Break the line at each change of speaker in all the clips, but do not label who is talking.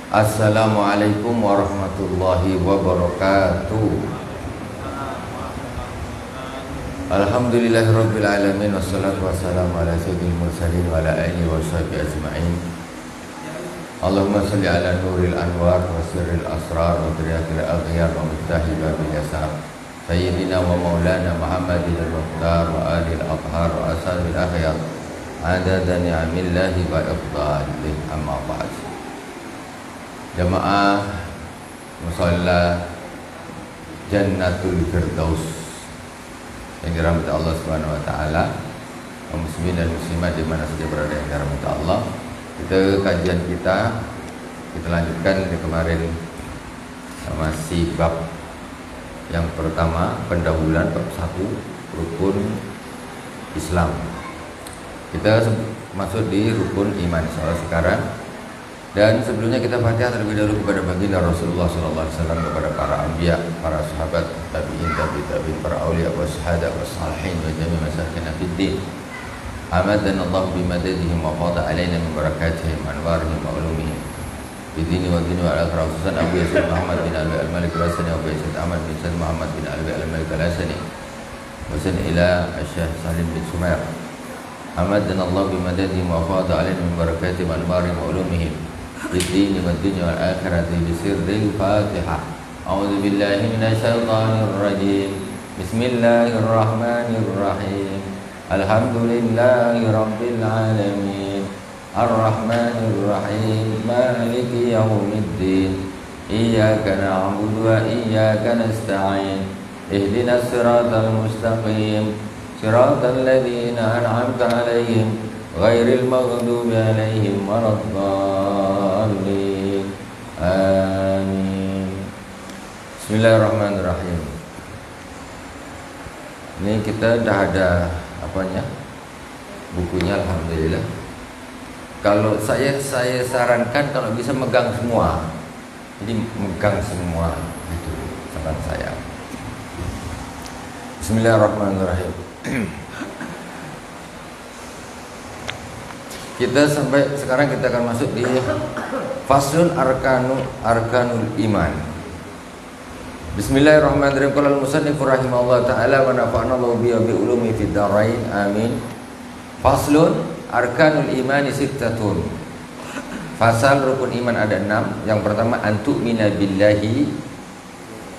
Assalamualaikum warahmatullahi wabarakatuh. Alhamdulillahirabbil alamin wassalatu wassalamu ala sayyidil mursalin wa ala alihi washabihi ajmain. Allahumma shalli ala nuril anwar wa sirril asrar wa diryatil aghyar wa miftahi babil yasar sayyidina wa maulana Muhammadin al-mukhtar wa alil athhar wa asabil akhyar adada ni'amillahi wa ifdalih, amma ba'd. Jamaah musalla Jannatul Firdaus yang dirahmati Allah Subhanahu wa taala, kaum muslimin dan muslimat di mana saja berada yang dirahmati Allah. Kajian kita lanjutkan dari kemarin, masih bab yang pertama, pendahuluan, bab 1, rukun Islam. Kita masuk di rukun iman soal sekarang. Dan sebelumnya kita Fatihah terlebih dahulu kepada baginda Rasulullah SAW, kepada para anbiya, para sahabat, tabi'in, tabi'in, para awliya, wa syuhada, wa salihin, wa jami' masakin fiddin. Amadana Allah bimadadihim wa qada alaina min barakatihim anwarihim wa ulumihim bidini wa dini wa al-akhirah, khususan Abu Yazid Muhammad bin Alwi al-Malik al-Asani, Abu Yazid Ahmad bin Said Muhammad bin Alwi al-Malik al-Asani, wa san ila Syekh Salim bin Sumair. Amadana Allah bimadadihim wa qada alaina min barakatihim anwarihim wa ulumihim bidini wa dini wa al-akhirah bisirril Fatihah. A'udzu billahi minasyaitonir rajim. Bismillahirrahmanirrahim. Alhamdulillahi rabbil alamin. Ar-Rahmanir Rahim. Maliki yaumiddin. Iyyaka na'budu wa iyyaka nasta'in. Ihdinas siratal mustaqim. Siratal ladzina an'amta 'alaihim ghairil maghdubi 'alaihim waladdallin. Amin. Bismillahirrahmanirrahim. Ini kita dah ada apanya? Bukunya, alhamdulillah. Kalau saya sarankan kalau bisa megang semua. Jadi megang semua itu saran saya. Bismillahirrahmanirrahim. Kita sampai sekarang kita akan masuk di faslun arkanul iman. Bismillahirrahmanirrahim. Qala al-musannif rahimahullah ta'ala wa nafa'ana Allahu bi ulumi fid dharain. Amin. Faslun arkanul imani sittatun. Fasal rukun iman ada 6. Yang pertama, antu'mina billahi,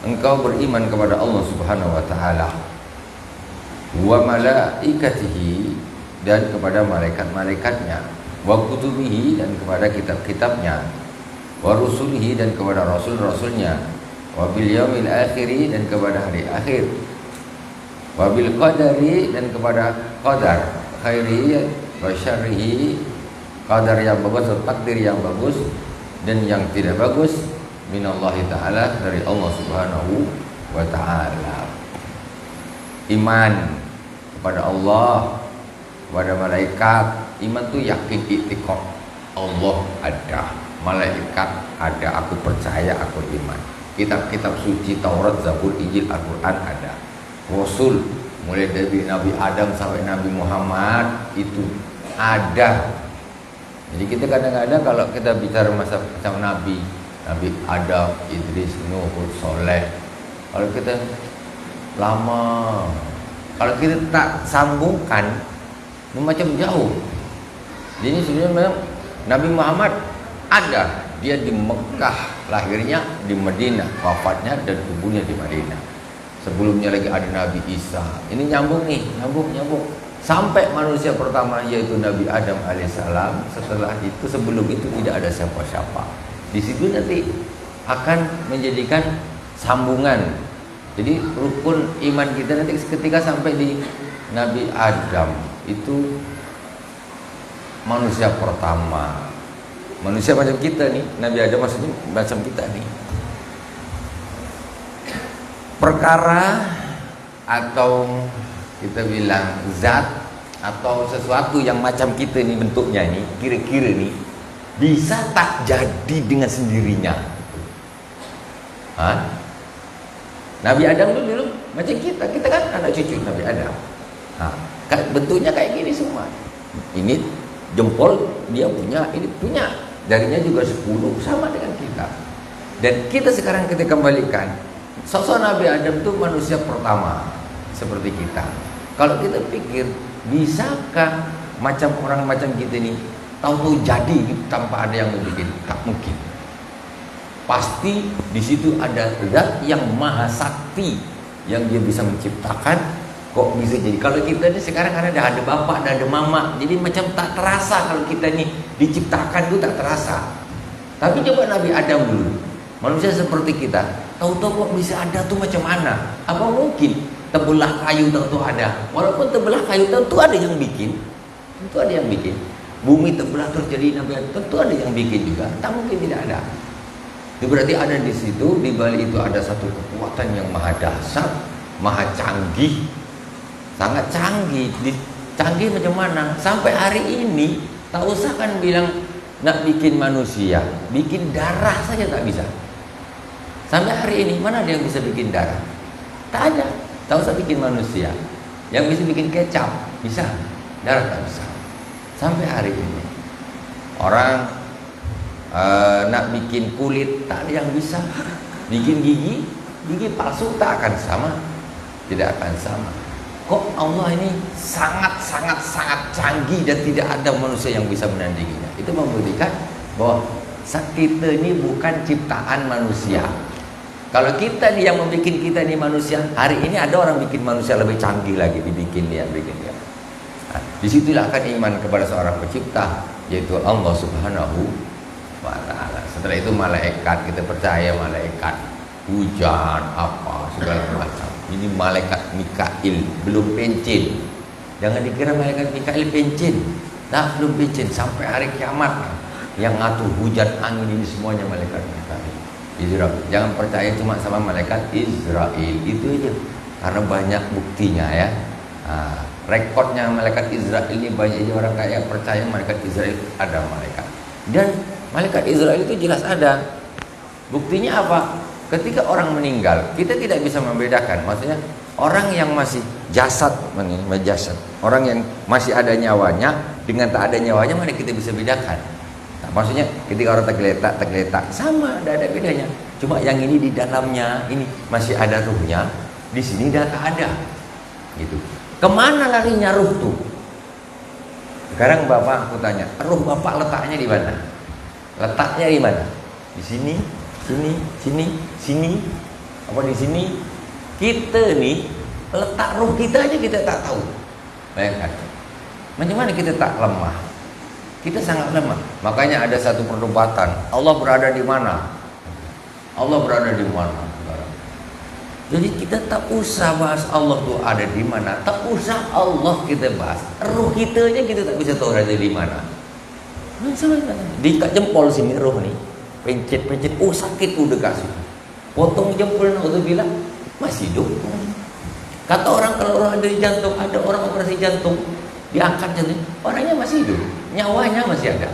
engkau beriman kepada Allah Subhanahu wa taala, wa malaikatihi, dan kepada malaikat-malaikatnya, wa kutubihi, dan kepada kitab-kitabnya, wa rusulihi, dan kepada rasul-rasulnya, wa bil yaumil akhiri, dan kepada hari akhir, wa bil qadari, dan kepada qadar, khairihi wa syarrihi, qadar yang bagus atau takdir yang bagus dan yang tidak bagus, minallahi ta'ala, dari Allah Subhanahu wa ta'ala. Iman kepada Allah, kepada malaikat. Iman itu yakin, i'tiqad, Allah ada, malaikat ada, aku percaya, aku iman. Kitab-kitab suci, Taurat, Zabur, Injil, Al-Quran ada. Rasul, mulai dari Nabi Adam sampai Nabi Muhammad, itu ada. Jadi kita kadang-kadang kalau kita bicara masa macam Nabi Adam, Idris, Nuh, Soleh, kalau kita lama, kalau kita tak sambungkan, macam jauh. Jadi sebenarnya memang Nabi Muhammad ada, dia di Mekah, lahirnya di Madinah, wafatnya dan kuburnya di Madinah. Sebelumnya lagi ada Nabi Isa. Ini nyambung nih, nyambung sampai manusia pertama yaitu Nabi Adam alaihissalam. Setelah itu, sebelum itu tidak ada siapa-siapa. Di situ nanti akan menjadikan sambungan. Jadi rukun iman kita nanti ketika sampai di Nabi Adam, itu manusia pertama. Manusia macam kita nih, Nabi Adam maksudnya macam kita nih. Perkara atau kita bilang zat atau sesuatu yang macam kita nih bentuknya nih, kira-kira nih bisa tak jadi dengan sendirinya. Nabi Adam dulu macam kita kan anak cucu Nabi Adam. Bentuknya kayak gini semua. Ini jempol dia punya, ini punya. Jarinya juga 10 sama dengan kita. kita. Dan kita sekarang kita kembalikan, sosok Nabi Adam itu manusia pertama seperti kita. Kalau kita pikir, bisakah macam orang macam kita ini tahu-tahu jadi tanpa ada yang membuat? Tak mungkin. Pasti di situ ada zat yang maha sakti yang dia bisa menciptakan. Kok bisa jadi? Kalau kita ini sekarang kan ada bapak, ada mama, jadi macam tak terasa kalau kita ini diciptakan itu tak terasa. Tapi coba Nabi Adam dulu, manusia seperti kita, tahu-tahu kok bisa ada tuh macam mana? Apa mungkin terbelah kayu tentu ada? Walaupun terbelah kayu tentu ada yang bikin, tentu ada yang bikin. Bumi terbelah terjadi Nabi Adam, tentu ada yang bikin juga. Tak mungkin tidak ada. Itu berarti ada di situ, di balik itu ada satu kekuatan yang maha dahsyat, maha canggih, sangat canggih. Canggih macam mana? Sampai hari ini tak usah kan bilang nak bikin manusia, bikin darah saja tak bisa. Sampai hari ini mana ada yang bisa bikin darah? Tak ada. Tak usah bikin manusia. Yang bisa bikin kecap bisa, darah tak bisa. Sampai hari ini orang nak bikin kulit tak ada yang bisa. Bikin gigi palsu tak akan sama, tidak akan sama. Kok Allah ini sangat canggih dan tidak ada manusia yang bisa menandinginya. Itu membuktikan bahwa kita ini bukan ciptaan manusia. Kalau kita nih yang membuat kita ini manusia, hari ini ada orang bikin manusia lebih canggih lagi, bikin dia. Nah, disitulah akan iman kepada seorang pencipta, yaitu Allah Subhanahu wa Ta'ala. Setelah itu malaikat, kita percaya malaikat, hujan apa segala macam. Ini malaikat Mikail, belum pencin. Jangan dikira malaikat Mikail pencin. Dah belum pencin sampai hari kiamat. Yang ngatur hujan, angin ini semuanya malaikat Mikail. Israel. Jangan percaya cuma sama malaikat Israel. Itu aja. Karena banyak buktinya ya. Rekodnya malaikat Israel ini banyak orang kaya percaya malaikat Israel ada malaikat. Dan malaikat Israel itu jelas ada. Buktinya apa? Ketika orang meninggal, kita tidak bisa membedakan. Maksudnya orang yang masih jasad, orang yang masih ada nyawanya dengan tak ada nyawanya, mana kita bisa bedakan? Nah, maksudnya ketika orang tergeletak sama, tidak ada bedanya. Cuma yang ini di dalamnya ini masih ada ruhnya, di sini dah tak ada. Gitu. Kemana larinya ruh tuh? Sekarang bapak aku tanya, ruh bapak letaknya di mana? Letaknya di mana? Di sini, sini, apa di sini? Kita nih letak ruh kita aja kita tak tahu. Bayangkan, macam mana kita tak lemah? Kita sangat lemah. Makanya ada satu perdebatan, Allah berada di mana? Allah berada di mana? Jadi kita tak usah bahas Allah tuh ada di mana. Tak usah Allah kita bahas. Ruh kita aja kita tak bisa tahu ada di mana. Di kat jempol sini roh nih, pencet, oh sakit udah kasih, potong jempol nak bilang masih hidup. Kata orang kalau orang ada di jantung, ada orang operasi jantung, diangkat jantung, orangnya masih hidup, nyawanya masih ada.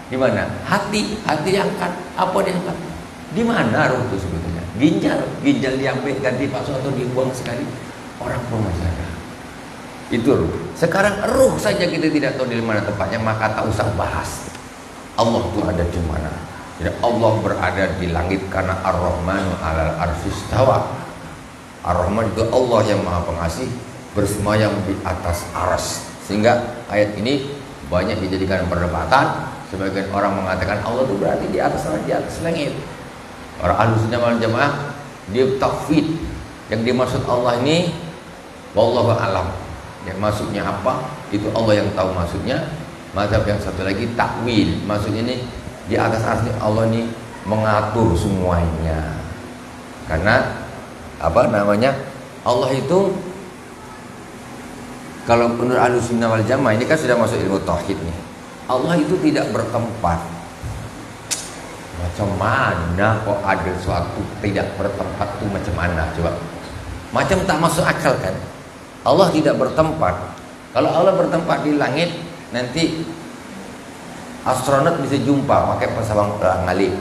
Di mana? Hati angkat, apa diangkat? Di mana roh itu sebetulnya? Ginjal diambil ganti palsu atau dibuang sekali, orang pun masih ada. Itu ruh. Sekarang ruh saja kita tidak tahu di mana tempatnya, maka tak usah bahas Allah itu ada di mana. Jadi Allah berada di langit karena Ar-Rahmanu 'alal arsy istawa. Ar-Rahman itu Allah yang Maha Pengasih bersemayam di atas aras. Sehingga ayat ini banyak dijadikan perdebatan. Sebagian orang mengatakan Allah itu berarti di atas langit. Orang Ahlussunnah wal Jamaah dia tafwid. Yang dimaksud Allah ini wallahu a'lam. Yang maksudnya apa? Itu Allah yang tahu maksudnya. Mazhab yang satu lagi takwil. Maksudnya ini di atas arsy Allah ini mengatur semuanya. Karena apa namanya? Allah itu kalau menurut Ahlussunnah wal Jamaah ini kan sudah masuk ilmu tauhid nih. Allah itu tidak bertempat. Macam mana kok ada suatu tidak bertempat itu macam mana coba? Macam tak masuk akal kan? Allah tidak bertempat. Kalau Allah bertempat di langit, nanti astronot bisa jumpa pakai pesawat ngalip.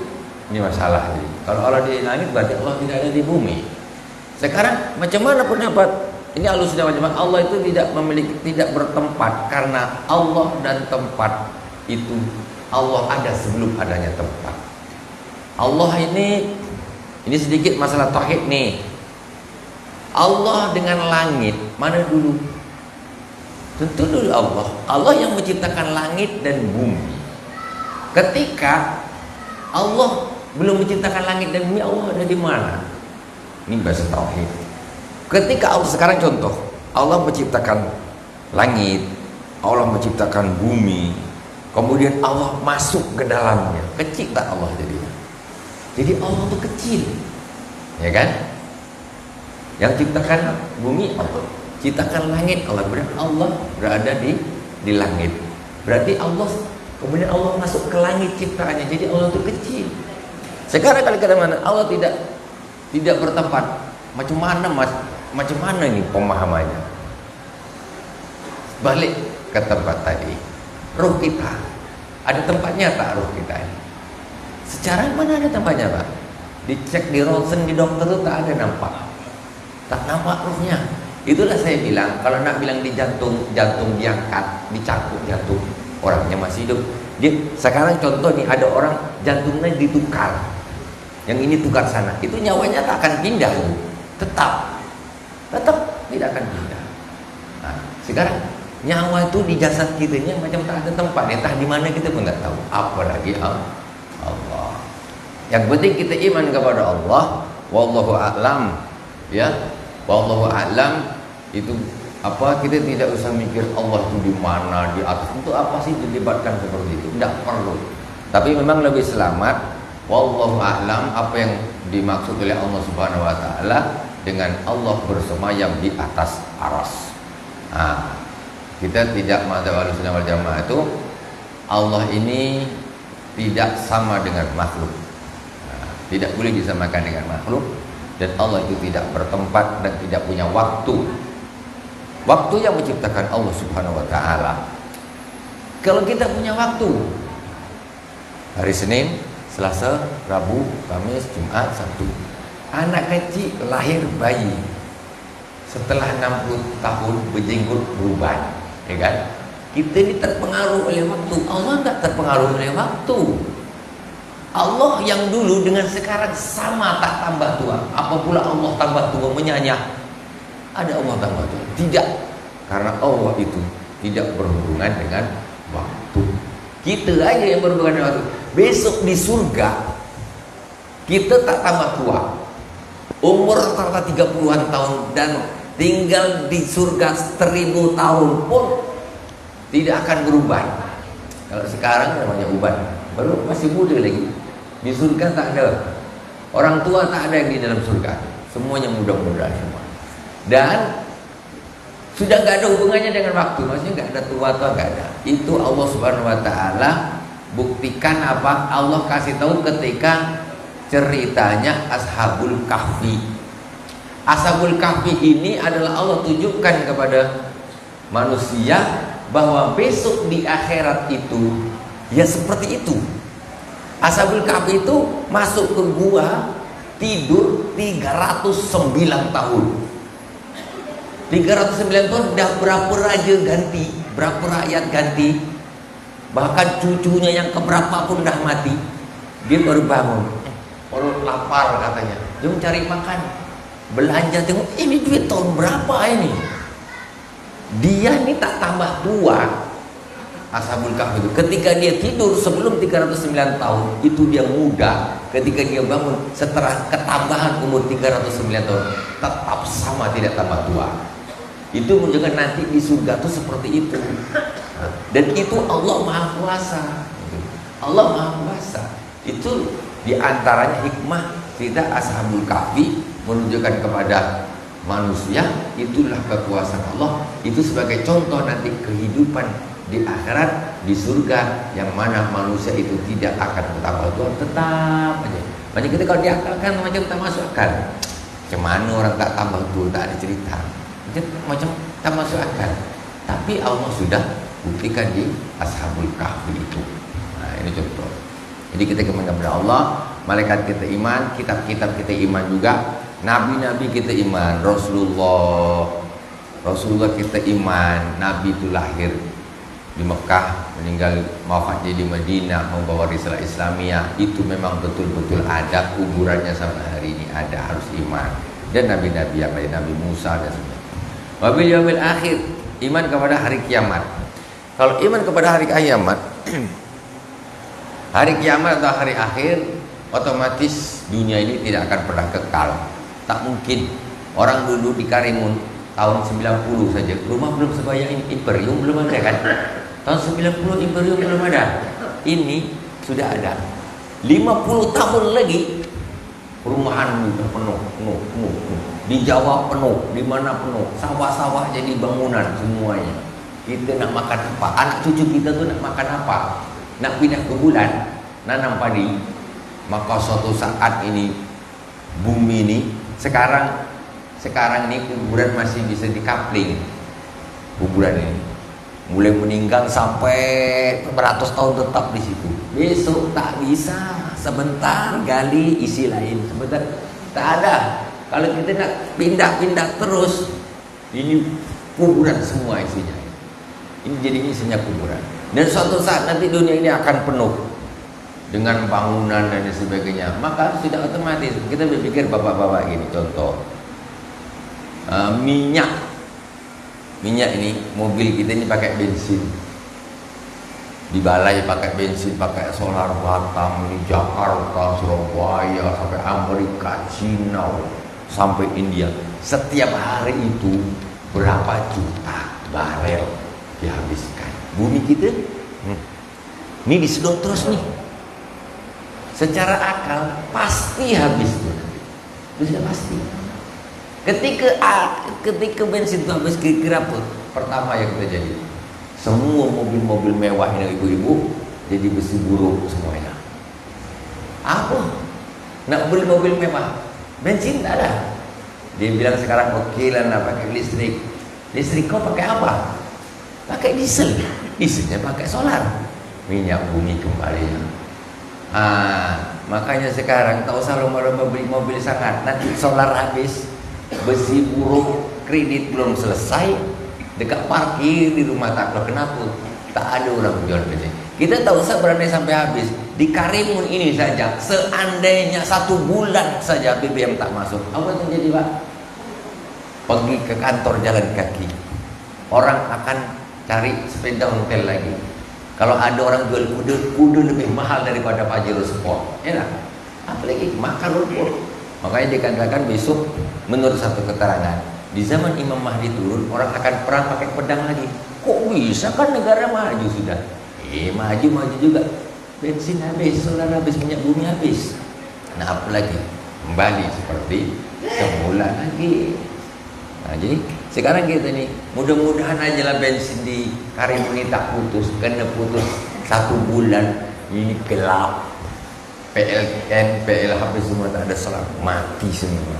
Ini masalah. Kalau Allah di langit berarti Allah tidak ada di bumi. Sekarang macam mana pendapat? Ini Ahlussunnah wal Jamaah, Allah itu tidak bertempat karena Allah dan tempat itu Allah ada sebelum adanya tempat. Allah ini sedikit masalah tauhid nih. Allah dengan langit mana dulu? Tentu dulu Allah. Allah yang menciptakan langit dan bumi. Ketika Allah belum menciptakan langit dan bumi, Allah ada di mana? Ini bahasa tauhid. Ketika Allah, sekarang contoh, Allah menciptakan langit, Allah menciptakan bumi, kemudian Allah masuk ke dalamnya. Kecil tak Allah jadinya? Jadi Allah itu kecil, ya kan? Yang ciptakan bumi Allah, ciptakan langit Allah, berarti Allah berada di langit. Berarti Allah, kemudian Allah masuk ke langit ciptaannya. Jadi Allah itu kecil. Sekarang kalau kita mana Allah tidak bertempat. Macam mana ini pemahamannya? Balik ke tempat tadi. Roh kita ada tempatnya tak roh kita ini? Secara mana ada tempatnya Pak? Dicek di ronsen di dokter itu tak ada nampak. Tak nampak rohnya. Itulah saya bilang, kalau nak bilang di jantung diangkat, dicangkuk jantung, orangnya masih hidup. Dia sekarang contoh nih, ada orang jantungnya ditukar, yang ini tukar sana, itu nyawanya tak akan pindah, tetap tidak akan pindah. Nah, sekarang nyawa itu di jasad kitanya macam tak ada tempat, entah di mana kita pun tak tahu, apalagi Allah. Yang penting kita iman kepada Allah. Wallahu a'lam, ya. Wallahu a'lam itu apa, kita tidak usah mikir Allah itu di mana, di atas. Untuk apa sih dilibatkan seperti itu? Tidak perlu. Tapi memang lebih selamat. Wallahu a'lam apa yang dimaksud oleh Allah Subhanahu wa taala dengan Allah bersemayam di atas aras. Nah, kita tidak mazhab Ahlussunnah wal Jamaah itu Allah ini tidak sama dengan makhluk. Nah, tidak boleh disamakan dengan makhluk. Dan Allah itu tidak bertempat dan tidak punya waktu. Waktu yang menciptakan Allah Subhanahu wa taala. Kalau kita punya waktu, hari Senin, Selasa, Rabu, Kamis, Jumat, Sabtu, anak kecil lahir bayi, setelah 60 tahun berjenggot berubah, ya kan? Kita ini terpengaruh oleh waktu. Allah tidak terpengaruh oleh waktu. Allah yang dulu dengan sekarang sama, tak tambah tua. Apa pula Allah tambah tua menyanyah? Ada Allah tambah tua? Tidak. Karena Allah itu tidak berhubungan dengan waktu. Kita aja yang berhubungan dengan waktu. Besok di surga kita tak tambah tua. Umur rata-rata 30-an tahun dan tinggal di surga 1000 tahun pun tidak akan berubah. Kalau sekarang namanya uban, baru masih muda lagi. Di surga tak ada orang tua, tak ada yang di dalam surga, semuanya muda-muda semua. Dan sudah nggak ada hubungannya dengan waktu, maksudnya nggak ada tua-tua, nggak ada. Itu Allah Subhanahu wa taala buktikan apa? Allah kasih tahu ketika ceritanya Ashabul Kahfi. Ashabul Kahfi ini adalah Allah tunjukkan kepada manusia bahwa besok di akhirat itu ya seperti itu. Ashabul Kahfi itu masuk ke gua, tidur 309 tahun. 309 tahun dah berapa raja ganti, berapa rakyat ganti, bahkan cucunya yang keberapa pun dah mati. Dia baru bangun, perut lapar katanya, dia mencari makan, belanja, tengok ini duit tahun berapa ini. Dia ini tak tambah tua. Ashabul Kahfi itu ketika dia tidur sebelum 309 tahun itu dia muda, ketika dia bangun setelah ketambahan umur 309 tahun tetap sama, tidak tambah tua. Itu menunjukkan nanti di surga itu seperti itu. Dan itu Allah Maha Kuasa. Allah Maha Kuasa. Itu diantaranya hikmah cerita Ashabul Kahfi menunjukkan kepada manusia itulah kekuasaan Allah. Itu sebagai contoh nanti kehidupan di akhirat, di surga, yang mana manusia itu tidak akan bertambah tua, tetap aja. Macam kita kalau diakalkan macam tak masuk akal. Macam mana orang tak tambah tua, tak ada cerita. Macam tak masuk akal. Tapi Allah sudah buktikan di Ashabul Kahfi itu. Nah, ini contoh. Jadi kita iman kepada Allah, malaikat kita iman, kitab-kitab kita iman juga, nabi-nabi kita iman, Rasulullah kita iman, nabi itu lahir di Mekah, meninggal wafatnya di Madinah membawa risalah Islamiyah, itu memang betul-betul ada kuburannya sampai hari ini, ada, harus iman. Dan nabi-nabi yang lain, Nabi Musa dan sebagainya. Wabil yaumil akhir, iman kepada hari kiamat. Kalau iman kepada hari kiamat, hari kiamat atau hari akhir, otomatis dunia ini tidak akan pernah kekal. Tak mungkin. Orang dulu di Karimun tahun 90 saja rumah belum sebanyak Imperium, belum ada kan. Tahun 90 Imperium belum ada. Ini sudah ada. 50 tahun lagi perumahan itu penuh. Di Jawa penuh, di mana penuh, sawah-sawah jadi bangunan semuanya. Kita nak makan apa? Anak cucu kita tuh nak makan apa? Nak pindah ke bulan, nanam padi. Maka suatu saat ini bumi ini sekarang ini kuburan masih bisa dikapling. Kuburan ini mulai meninggal sampai beratus tahun tetap di situ. Besok tak bisa, sebentar gali isi lain, sebentar tak ada. Kalau kita nak pindah-pindah terus, ini kuburan semua isinya. Ini jadi isinya kuburan. Dan suatu saat nanti dunia ini akan penuh dengan bangunan dan sebagainya. Maka sudah otomatis kita berpikir bapak-bapak gini, contoh minyak ini, mobil kita ini pakai bensin, di balai pakai bensin, pakai solar Batam, di Jakarta, Surabaya, sampai Amerika, Cina, sampai India. Setiap hari itu berapa juta barel dihabiskan. Bumi kita ini disedot terus nih. Secara akal pasti habis tuh. Itu sudah pasti. Ketika bensin itu habis, kira-kira apa pertama yang terjadi? Semua mobil-mobil mewah ini ibu-ibu jadi besi buruk semuanya. Apa? Nak beli mobil mewah, bensin tak ada. Dia bilang sekarang oke lah nak pakai listrik. Listrik kau pakai apa? Pakai diesel. Dieselnya pakai solar. Minyak bumi kembali. Makanya sekarang tak usah lomba-lomba beli mobil sangat. Nanti solar habis, besi buruk, kredit belum selesai, dekat parkir di rumah tak tahu kenapa tak ada orang jual bensin. Kita tak usah berani sampai habis. Di Karimun ini saja, seandainya 1 bulan saja BBM tak masuk, apa yang terjadi Pak? Pergi ke kantor jalan kaki, orang akan cari sepeda ontel lagi. Kalau ada orang jual kuda lebih mahal daripada Pajero Sport, ya lah. Apalagi makan rumput. Makanya dikatakan besok menurut satu keterangan, di zaman Imam Mahdi turun, orang akan perang pakai pedang lagi. Kok bisa, kan negara maju sudah. Maju juga. Bensin habis, solar habis, minyak bumi habis. Nah apalagi kembali seperti semula lagi. Nah jadi sekarang kita nih mudah-mudahan aja lah bensin di Karimun ini tak putus. Kena putus 1 bulan ini gelap. PLN, PL habis semua, tak ada solar, mati semua.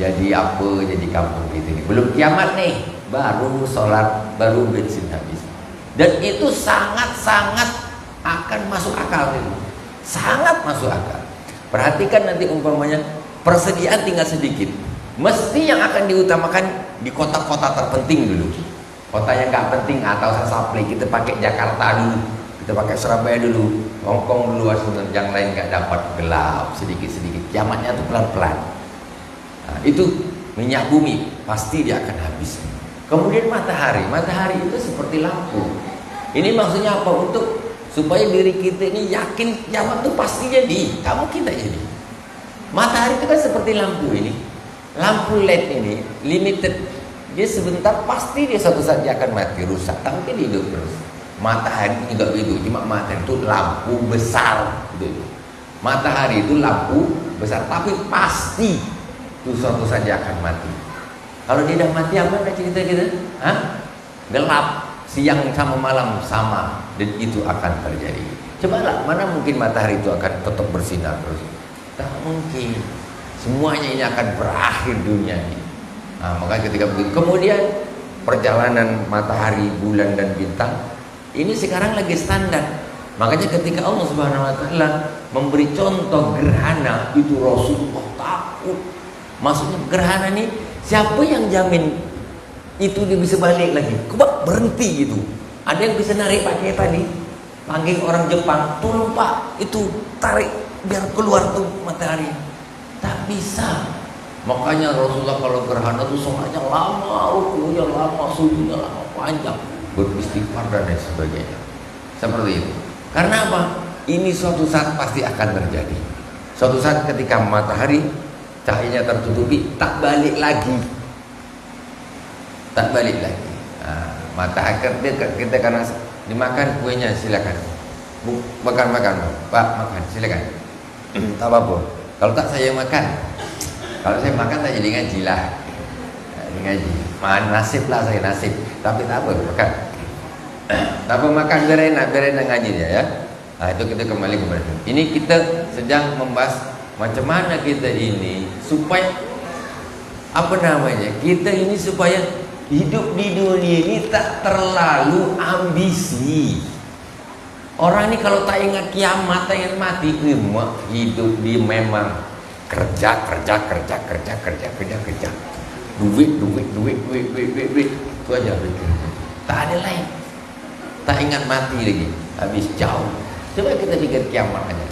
Jadi apa jadi kampung kita ini? Belum kiamat nih, baru solar, baru bensin habis. Dan itu sangat-sangat akan masuk akal nih. Sangat masuk akal. Perhatikan nanti umpamanya persediaan tinggal sedikit. Mesti yang akan diutamakan di kota-kota terpenting dulu. Kota yang gak penting atau supply, kita pakai Jakarta dulu, kita pakai Surabaya dulu, Hongkong dulu, yang lain gak dapat, gelap sedikit-sedikit. Kiamatnya tuh pelan-pelan. Nah, itu minyak bumi pasti dia akan habis. Kemudian matahari itu seperti lampu. Ini maksudnya apa? Untuk supaya diri kita ini yakin kiamat itu pasti jadi, tak mungkin tak jadi. Matahari itu kan seperti lampu ini, lampu LED ini limited. Dia sebentar pasti dia suatu saat dia akan mati, rusak, tak mungkin hidup terus. Matahari juga begitu, cuma matahari itu lampu besar gitu. Matahari itu lampu besar, tapi pasti itu suatu saat dia akan mati. Kalau dia dah mati, apa nak cerita kita? Gelap, siang sama malam sama, dan itu akan terjadi. Cobalah, mana mungkin matahari itu akan tetap bersinar terus? Tak mungkin. Semuanya ini akan berakhir dunia ini. Nah, maka ketika begitu, kemudian perjalanan matahari, bulan dan bintang ini sekarang lagi standar. Makanya ketika Allah Subhanahu wa taala memberi contoh gerhana, itu Rasulullah takut. Maksudnya gerhana ini siapa yang jamin itu dia bisa balik lagi? Coba berhenti gitu. Ada yang bisa narik pakai tadi? Panggil orang Jepang, tolong Pak, itu tarik biar keluar tuh matahari. Tak bisa. Makanya Rasulullah kalau gerhana tuh sholatnya lama, rukunya lama, sujudnya lama, panjang, beristighfar dan lain sebagainya. Seperti itu. Karena apa? Ini suatu saat pasti akan terjadi. Suatu saat ketika matahari cahayanya tertutupi, tak balik lagi. Tak balik lagi. Nah, matahari kita karena dimakan kuenya, silakan. Makan Pak, makan silakan. Tak apa-apa. Kalau tak saya makan. Kalau saya makan tak jadi ngaji lah. Ngaji. Nasib lah saya nasib. Tapi tak apa makan. Tak apa makan biar enak ngaji dia ya. Nah, itu kita kembali kepada ini. Kita sedang membahas macam mana kita ini supaya apa namanya? Kita ini supaya hidup di dunia ini tak terlalu ambisi. Orang ini kalau tak ingat kiamat, tak ingat mati, hidup di memang kerja. Duit. Itu aja pikir. Tak ada lain. Tak ingat mati lagi. Habis jauh. Coba kita pikir kiamat aja.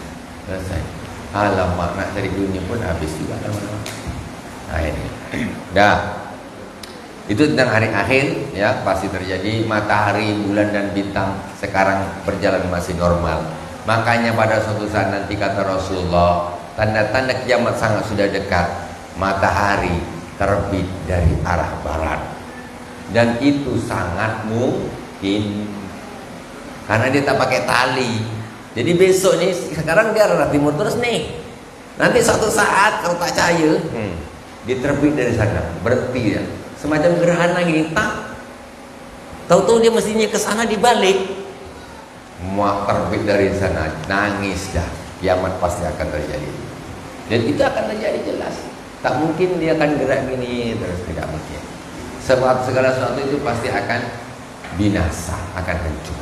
Selesai. Alamak, nak cari dunia pun habis juga lama-lama. Nah ini. Dah. Itu tentang hari akhir ya, pasti terjadi. Matahari, bulan dan bintang sekarang berjalan masih normal. Makanya pada suatu saat nanti kata Rasulullah, tanda-tanda kiamat sangat sudah dekat. Matahari terbit dari arah barat. Dan itu sangat mungkin karena dia tak pakai tali. Jadi besok nih, sekarang dia arah timur terus nih. Nanti suatu saat kalau tak cahaya, dia terbit dari sana, berhenti ya. Semacam gerhana gini, tak tahu-tahu dia mestinya ke sana dibalik. Mau terbit dari sana, nangis dah. Kiamat pasti akan terjadi. Dan itu akan terjadi jelas. Tak mungkin dia akan gerak gini terus, tidak mungkin. Sebab segala sesuatu itu pasti akan binasa, akan hancur.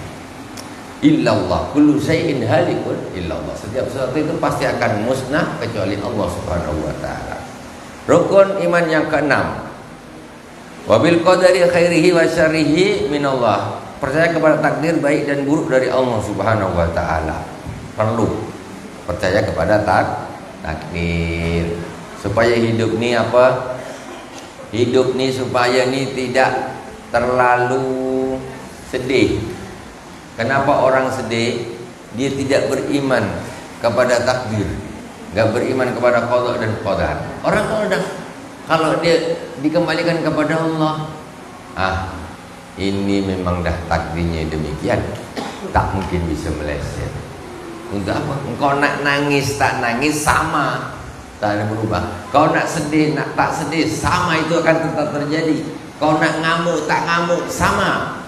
Illallah, kullu syai'in halikun illallah. Setiap sesuatu itu pasti akan musnah kecuali Allah Subhanahu wa taala. Rukun iman yang keenam. Wabil qadari khairihi wa syarrihi minallah. Percaya kepada takdir baik dan buruk dari Allah Subhanahu wa taala. Perlu percaya kepada takdir. Supaya hidup ni apa? Hidup ni supaya ni tidak terlalu sedih. Kenapa orang sedih? Dia tidak beriman kepada takdir. Enggak beriman kepada qada dan qadar. Orang kalau dia dikembalikan kepada Allah, ini memang dah takdirnya demikian, tak mungkin bisa meleset. Untuk apa? Engkau nak nangis tak nangis sama, tak ada berubah. Kau nak sedih nak tak sedih sama, itu akan tetap terjadi. Kau nak ngamuk tak ngamuk sama.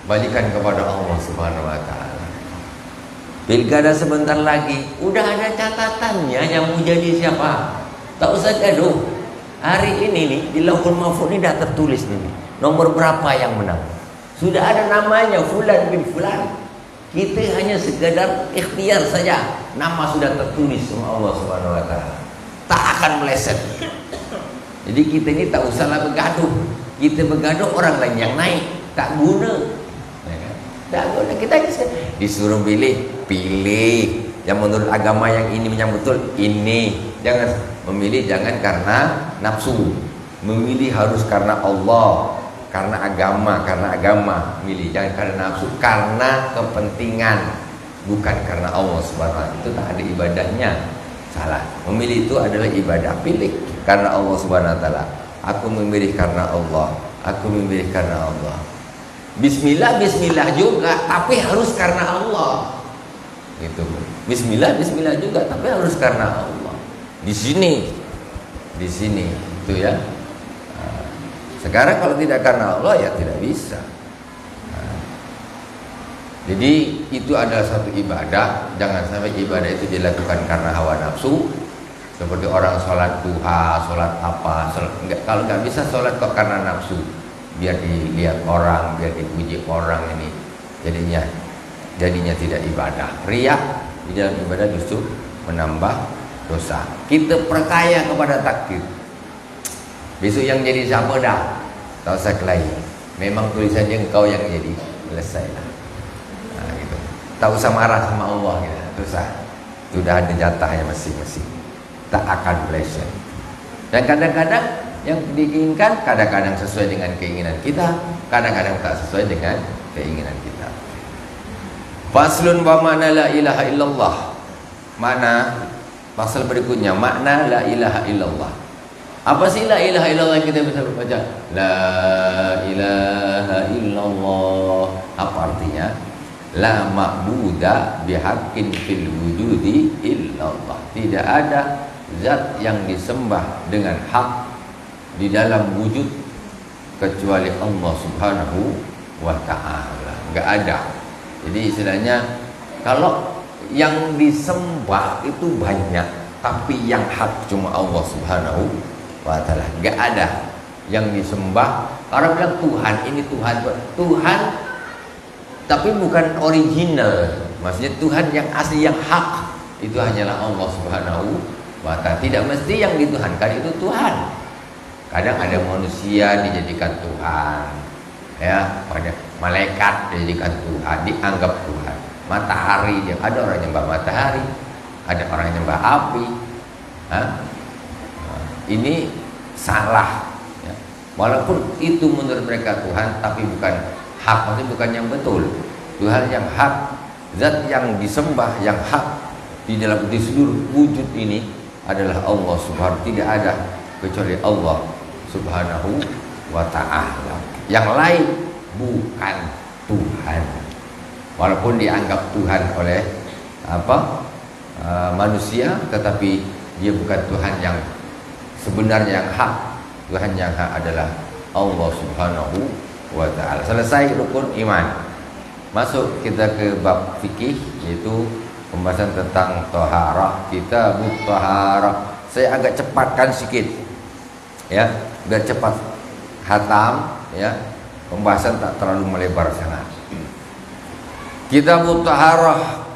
Balikan kepada Allah Subhanahu wa taala. Pilkada sebentar lagi, udah ada catatannya yang mau jadi siapa. Tak usah gaduh. Hari ini nih di Lauhul Mahfuz ini dah tertulis nih nomor berapa yang menang. Sudah ada namanya Fulan bin Fulan. Kita hanya sekedar ikhtiar saja. Nama sudah tertulis sama Allah Subhanahu wa taala. Tak akan meleset. Jadi kita ini tak usahlah bergaduh. Kita bergaduh orang lain yang naik, tak guna. Ya kan? Tak guna. Kita disuruh pilih yang menurut agama yang ini yang betul ini. Jangan memilih, jangan karena nafsu. Memilih harus karena Allah, karena agama milih. Jangan karena nafsu, karena kepentingan, bukan karena Allah Subhanahu wa taala. Itu tak ada ibadahnya. Salah. Memilih itu adalah ibadah. Pilih karena Allah Subhanahu wa taala. Aku memilih karena Allah. Aku memilih karena Allah. Bismillah juga, tapi harus karena Allah. Gitu. Bismillah juga, tapi harus karena Allah. Di sini itu ya. Sekarang kalau tidak karena Allah ya tidak bisa. Jadi itu adalah satu ibadah. Jangan sampai ibadah itu dilakukan karena hawa nafsu. Seperti orang sholat duha, sholat apa, kalau nggak bisa sholat kok karena nafsu, biar dilihat orang, biar dipuji orang, ini jadinya tidak ibadah. Riya di dalam ibadah justru menambah dosa. Kita percaya kepada takdir. Besok yang jadi siapa dah, tak usah kelahi. Memang tulisannya engkau yang jadi, selesailah. Nah, gitu. Tak usah marah sama Allah ya, tak usah. Sudah ada jatahnya masing-masing. Tak akan pleasure. Dan kadang-kadang yang diinginkan kadang-kadang sesuai dengan keinginan kita, kadang-kadang tak sesuai dengan keinginan kita. Faslun wa makna la ilaha illallah. Makna pasal berikutnya, makna la ilaha illallah. Apa sih la ilaha illallah yang kita bisa baca? La ilaha illallah. Apa artinya? La ma'buda bihaqqin fil wujudi illallah. Tidak ada zat yang disembah dengan hak di dalam wujud kecuali Allah Subhanahu wa ta'ala. Enggak ada. Jadi istilahnya kalau yang disembah itu banyak, tapi yang hak cuma Allah Subhanahu wa ta'ala. Enggak ada yang disembah. Orang bilang Tuhan, ini Tuhan, Tuhan tapi bukan original. Maksudnya Tuhan yang asli, yang hak itu hanyalah Allah Subhanahu wa ta'ala. Tidak mesti yang dituhankan itu Tuhan. Kadang ada manusia dijadikan Tuhan, ya, pada malaikat dijadikan Tuhan, dianggap Tuhan. Matahari, ada orang yang nyembah matahari, ada orang yang nyembah api. Ini salah, ya. Walaupun itu menurut mereka Tuhan, tapi bukan hak, maksudnya bukan yang betul. Tuhan yang hak, zat yang disembah, yang hak di dalam di seluruh wujud ini adalah Allah Subhanahu. Tidak ada kecuali Allah Subhanahu wa ta'ala. Yang lain bukan Tuhan. Walaupun dianggap Tuhan oleh manusia, tetapi dia bukan Tuhan yang sebenarnya, yang hak. Tuhan yang hak adalah Allah Subhanahu wa ta'ala. Selesai rukun iman. Masuk kita ke bab fikih, yaitu pembahasan tentang taharah. Kita taharah. Saya agak cepatkan sedikit, ya, biar cepat khatam, ya. Pembahasan tak terlalu melebar sangat. Kita taharah,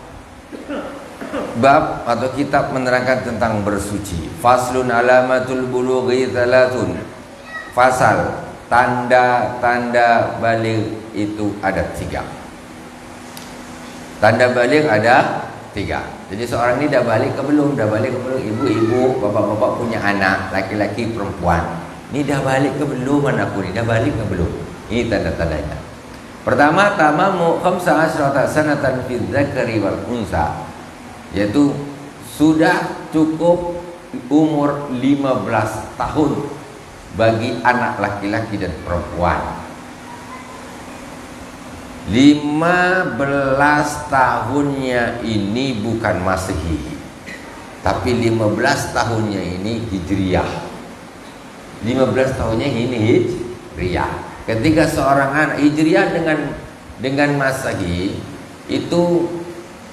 bab atau kitab menerangkan tentang bersuci. Faslun alamatul bulughi thalathun. Fasal, tanda-tanda baligh itu ada 3. Tanda baligh ada 3. Jadi seorang ini dah balik ke belum? Dah balik ke belum? Ibu-ibu, bapak-bapak punya anak, laki-laki, perempuan. Ini dah balik ke belum anakku ni? Dah balik ke belum? Ini tanda-tandanya. Pertama, tamamu 15 sanatan fi dzakari wal unsa. Yaitu sudah cukup umur 15 tahun bagi anak laki-laki dan perempuan. 15 tahunnya ini bukan Masehi, tapi 15 tahunnya ini Hijriyah. 15 tahunnya ini Hijriyah. Ketika seorang anak Hijriyah dengan Masehi itu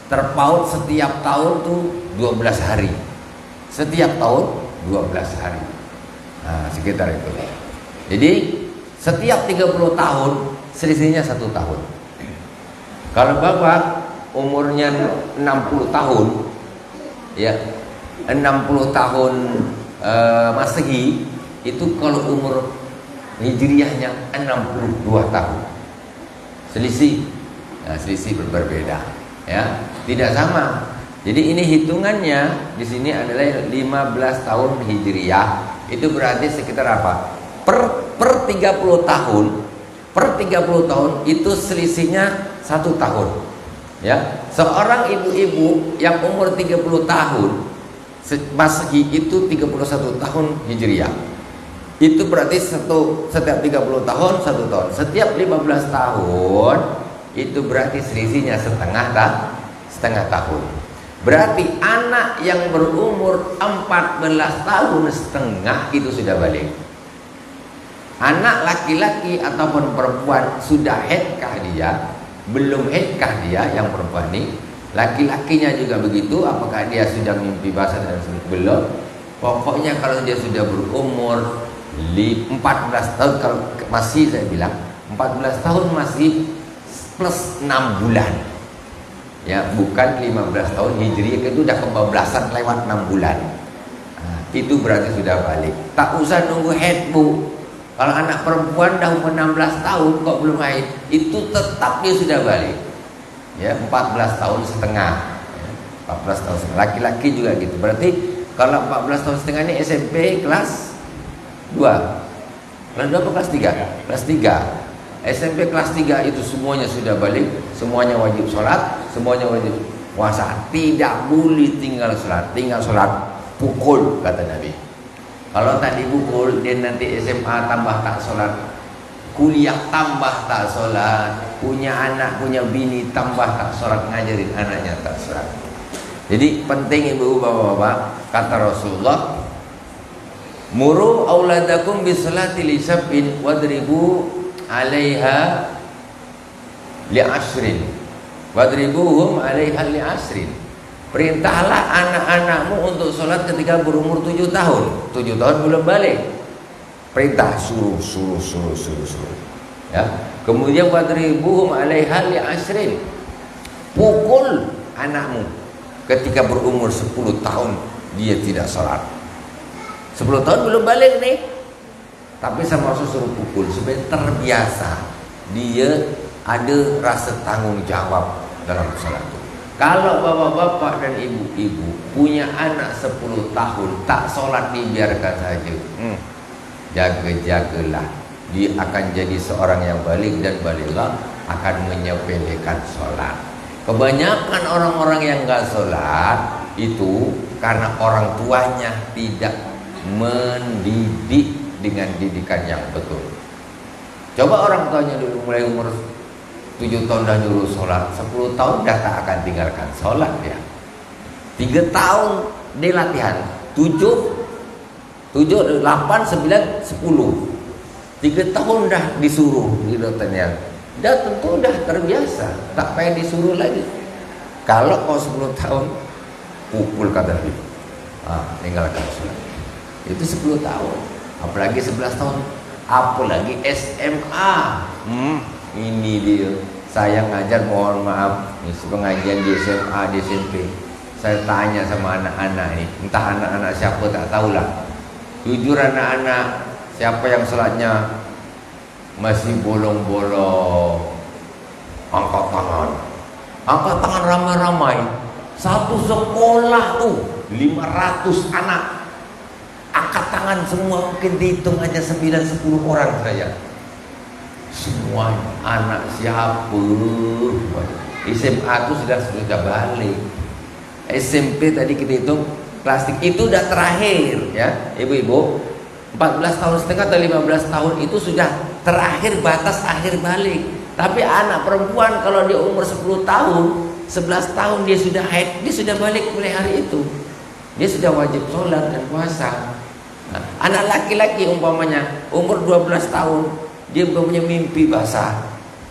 terpaut setiap tahun tuh 12 hari. Setiap tahun 12 hari. Nah, sekitar itu. Jadi setiap 30 tahun selisihnya 1 tahun. Kalau bapak umurnya 60 tahun, ya, 60 tahun Masehi, itu kalau umur Hijriyahnya 62 tahun. Selisih, nah, selisih berbeda, ya, tidak sama. Jadi ini hitungannya di sini adalah 15 tahun Hijriyah. Itu berarti sekitar apa? Per 30 tahun. Per 30 tahun itu selisihnya 1 tahun, ya. Seorang ibu-ibu yang umur 30 tahun Masehi itu 31 tahun Hijriyah. Itu berarti setiap 30 tahun 1 tahun. Setiap 15 tahun itu berarti selisihnya setengah tahun. Berarti anak yang berumur 14 tahun setengah itu sudah balik. Anak laki-laki ataupun perempuan sudah haidkah dia? Belum haidkah dia yang perempuan ini? Laki-lakinya juga begitu. Apakah dia sudah mimpi basah dan belum? Pokoknya kalau dia sudah berumur 14 tahun, kalau masih saya bilang 14 tahun masih plus 6 bulan, ya, bukan 15 tahun Hijriyah, itu udah kebablasan lewat 6 bulan. Nah, itu berarti sudah balik. Tak usah nunggu haid, Bu. Kalau anak perempuan dah umur 16 tahun kok belum haid, itu tetap dia sudah balik. ya 14 tahun setengah, ya, 14 tahun setengah. Laki-laki juga gitu. Berarti kalau 14 tahun setengah ini SMP kelas 2. Kelas 2 atau kelas 3? Kelas 3. SMP kelas 3 itu semuanya sudah balik, semuanya wajib sholat, semuanya wajib puasa. Tidak boleh tinggal sholat. Tinggal sholat pukul, kata Nabi. Kalau tak dipukul, dia nanti SMA tambah tak sholat, kuliah tambah tak sholat, punya anak, punya bini tambah tak sholat, ngajarin anaknya tak sholat. Jadi penting ibu bapak-bapak, kata Rasulullah, muru auladakum bisolati li sab'in wadribu 'alaiha li ashrin wadribuhum 'alaiha li ashrin. Perintahlah anak-anakmu untuk sholat ketika berumur 7 tahun. 7 tahun belum balik. Perintah suruh. Ya. Kemudian wadribuhum 'alaiha li ashrin. Pukul anakmu ketika berumur 10 tahun dia tidak sholat. 10 tahun belum balik nih, tapi sama Rasul suruh pukul supaya terbiasa, dia ada rasa tanggung jawab dalam sholat itu. Kalau bapak-bapak dan ibu-ibu punya anak 10 tahun tak sholat, dibiarkan saja, jaga-jagalah, dia akan jadi seorang yang balik dan baligha, akan menyepelekan sholat. Kebanyakan orang-orang yang nggak sholat itu karena orang tuanya tidak mendidik dengan didikan yang betul. Coba orang tuanya dulu mulai umur 7 tahun dah nyuruh sholat, 10 tahun dah tak akan tinggalkan sholat ya. 3 tahun dia latihan, 7, 8, 9, 10. 3 tahun dah disuruh gitu ya. Dah tentu dah terbiasa, tak payah disuruh lagi. Kalau kau 10 tahun pukul, kata Nabi, tinggalkan sholat. Itu 10 tahun, apalagi 11 tahun, apalagi SMA. Ini dia, saya ngajar, mohon maaf, ini pengajian di SMA, di SMP. Saya tanya sama anak-anak ini, entah anak-anak siapa tak tahulah. Jujur anak-anak, siapa yang sholatnya masih bolong-bolong, angkat tangan. Angkat tangan ramai-ramai. Satu sekolah tuh 500 anak, angkat tangan semua, mungkin dihitung aja 9-10 orang saja. Semua anak siapa? SMA itu sudah balik. SMP tadi kita hitung plastik itu udah terakhir ya, ibu-ibu. 14 tahun setengah atau 15 tahun itu sudah terakhir, batas akhir balik. Tapi anak perempuan kalau dia umur 10 tahun, 11 tahun dia sudah haid, dia sudah balik mulai hari itu. Dia sudah wajib sholat dan puasa. Nah, anak laki-laki umpamanya umur 12 tahun, dia punya mimpi basah,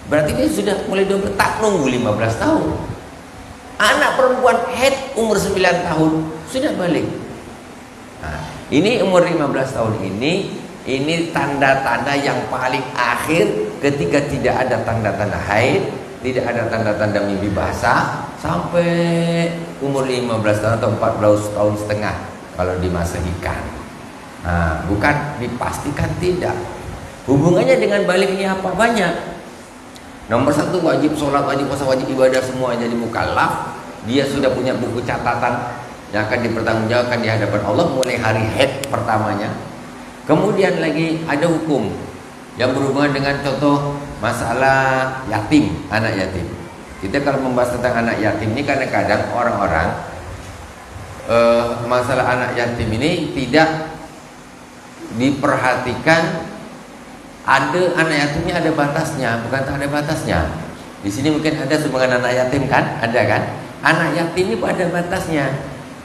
berarti dia sudah mulai 12, tak nunggu 15 tahun. Anak perempuan haid umur 9 tahun sudah balik. Nah, ini umur 15 tahun ini tanda-tanda yang paling akhir, ketika tidak ada tanda-tanda haid, tidak ada tanda-tanda mimpi basah, sampai umur 15 tahun atau 14 tahun setengah kalau dimasehikan. Nah, bukan dipastikan tidak. Hubungannya dengan balik ini apa? Banyak. Nomor 1, wajib sholat, wajib puasa, wajib ibadah, semua jadi mukallaf. Dia sudah punya buku catatan yang akan dipertanggungjawabkan di hadapan Allah mulai hari haid pertamanya. Kemudian lagi ada hukum yang berhubungan dengan contoh masalah yatim, anak yatim. Kita kalau membahas tentang anak yatim ini, kadang-kadang orang-orang masalah anak yatim ini tidak diperhatikan. Ada anak yatimnya ada batasnya, bukan tak ada batasnya. Di sini mungkin ada sumbangan anak yatim kan? Ada kan? Anak yatim ini ada batasnya.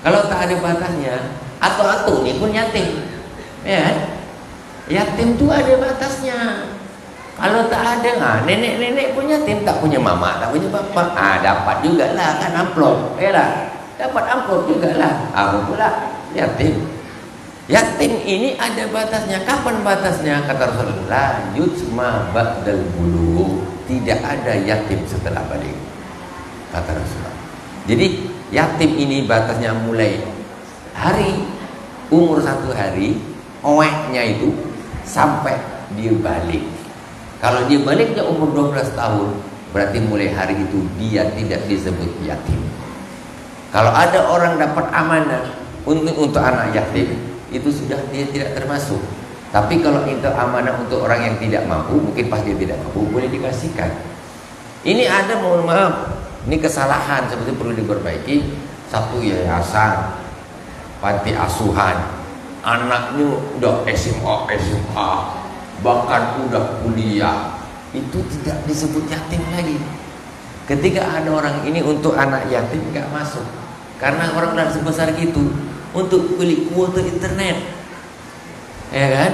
Kalau tak ada batasnya, atu-atu ini pun yatim. Ya kan? Yatim itu ada batasnya. Kalau tak ada, nenek-nenek pun yatim, tak punya mama, tak punya bapak. Dapat juga lah kan amplop. Ya lah, dapat amplop juga lah. Aku pula yatim. Yatim ini ada batasnya. Kapan batasnya? Kata Rasulullah, yutma ba'dal bulugh. Tidak ada yatim setelah balik, kata Rasulullah. Jadi yatim ini batasnya mulai hari umur 1 hari, oeknya itu sampai dia balik. Kalau dia baliknya umur 12 tahun, berarti mulai hari itu dia tidak disebut yatim. Kalau ada orang dapat amanah untuk anak yatim, itu sudah dia tidak termasuk. Tapi kalau itu amanah untuk orang yang tidak mampu, mungkin pas dia tidak mampu, boleh dikasihkan. Ini ada, mohon maaf, ini kesalahan seperti perlu diperbaiki. Satu yayasan, panti asuhan, anaknya udah SMA, bahkan udah kuliah, itu tidak disebut yatim lagi. Ketika ada orang ini untuk anak yatim nggak masuk, karena orang udah sebesar gitu untuk beli kuota internet, ya kan?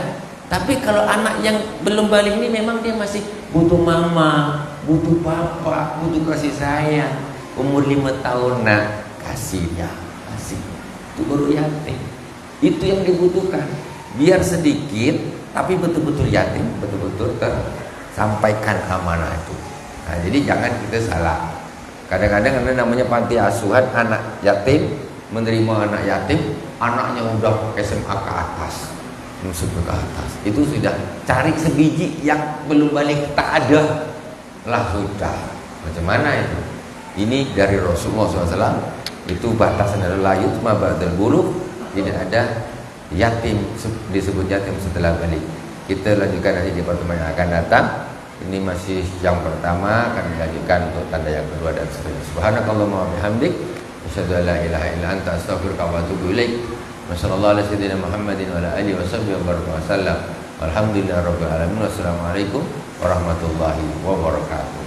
Tapi kalau anak yang belum balik ini memang dia masih butuh mama, butuh papa, butuh kasih sayang. Umur 5 tahun, nah kasih ya, kasih. Itu baru yatim. Itu yang dibutuhkan. Biar sedikit, tapi betul-betul yatim, betul-betul tersampaikan amanah itu. Nah, jadi jangan kita salah. Kadang-kadang ada namanya panti asuhan anak yatim, menerima anak yatim, anaknya udah SMA ke atas, ke atas. Itu sudah cari sebiji yang belum balik tak ada lah sudah. Macam mana itu? Ini dari Rasulullah SAW. Itu batasan adalah yutma ba'dal bulugh, tidak ada yatim disebut yatim setelah balik. Kita lanjutkan nanti di pertemuan yang akan datang. Ini masih yang pertama, akan dilanjutkan untuk tanda yang kedua dan seterusnya. Subhanakallahumma wa bihamdik, asyhadu an la ilaha illa anta, astaghfiruka wa atubu ilaik. Wassallallahu ala sayyidina Muhammadin wa ala alihi washabbihi wa baraka wasallam. Walhamdulillahirabbil alamin. Wassalamualaikum warahmatullahi wabarakatuh.